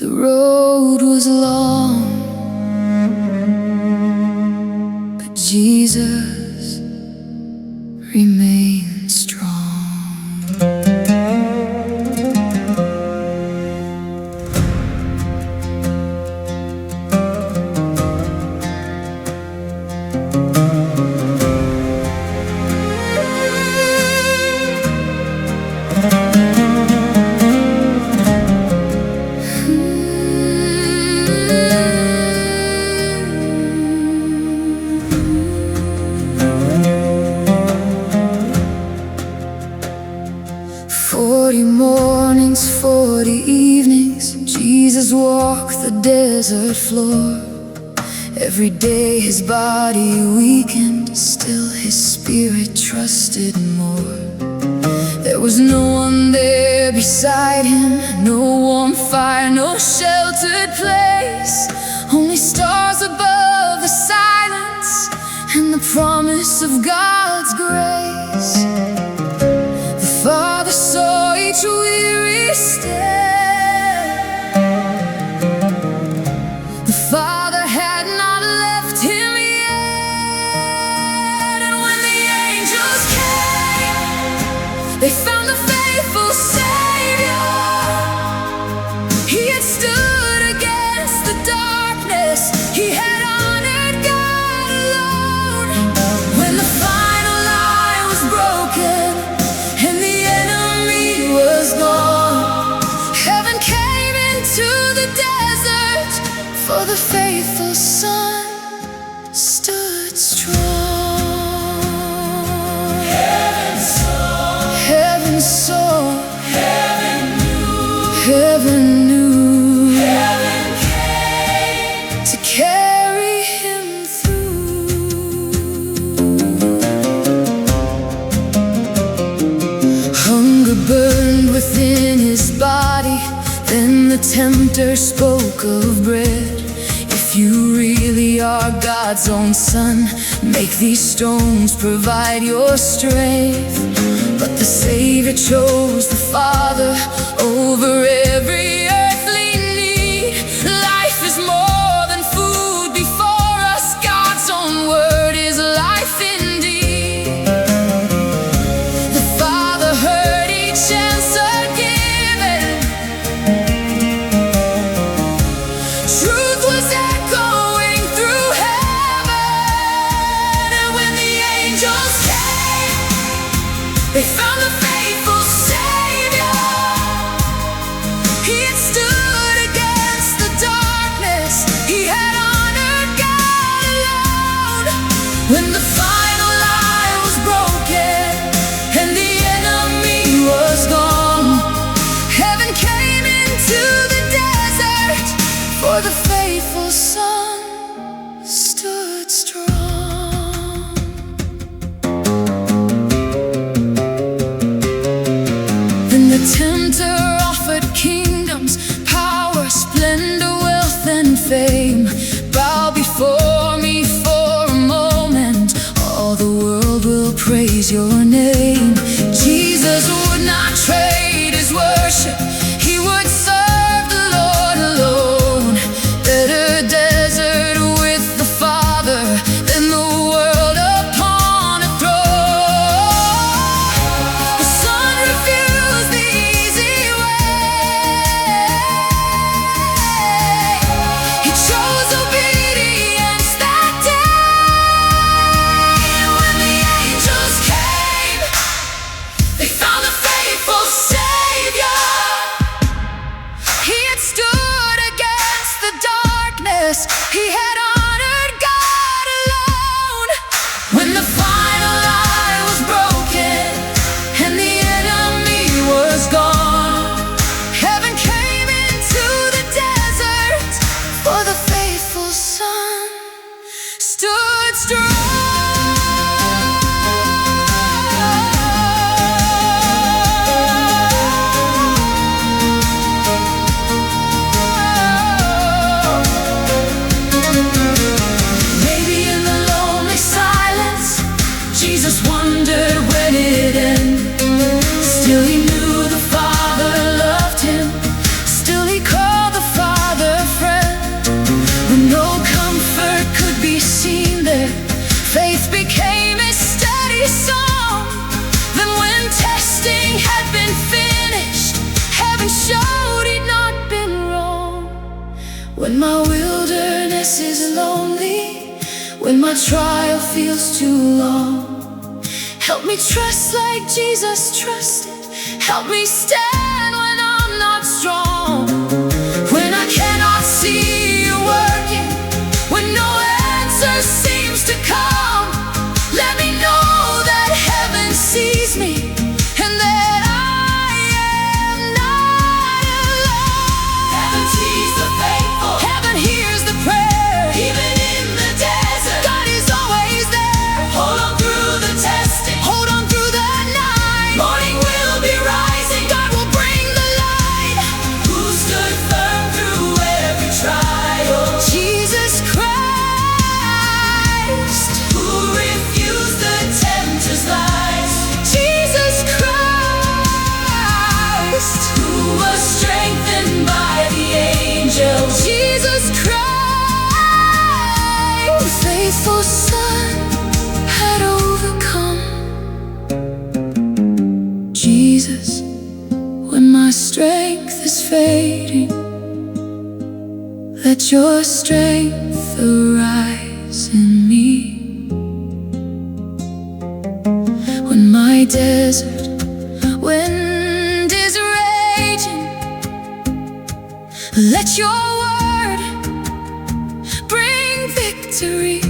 The road was long, but Jesus remained strong. 40 mornings, 40 evenings, Jesus walked the desert floor. Every day his body weakened, still his spirit trusted more. There was no one there beside him, no warm fire, no sheltered place, only stars above the silence and the promise of God's grace. The Father saw each weary step. The Father had not left him yet. And when the angels came, they found the faithful Savior. He had stood against the darkness, he had honored God alone. When the final lie was broken and the enemy was gone, heaven came into the desert, for the faithful Son stood strong. Heaven saw, heaven saw, heaven knew, heaven came to carry him through. Hunger burned within his body, then the tempter spoke of bread. If you really are God's own Son, make these stones provide your strength. But the Savior chose the Father over every earthly need. Life is more than food before us, God's own word is life indeed. The Father heard each answer given, truth was echoing through heaven. And when the angels came, they found the faithful Savior. He had when my wilderness is lonely, when my trial feels too long. Help me trust like Jesus trusted. Help me stand when I'm not strong. When I cannot see you working, when no answer seems to come, let me know that heaven sees me and that I am not alone. Heaven sees the faithful, heaven hears the prayer. Even in the desert, God is always there. Hold on through the testing, hold on through the night. Morning will be rising, God will bring the light. Who stood firm through every trial? Jesus Christ. Who refused the tempter's lies? Jesus Christ. Who was strengthened by the angels? Jesus Christ. The faithful Son had overcome. Jesus, when my strength is fading, let your strength arise in me. When my desert wind is raging, let your word bring victory.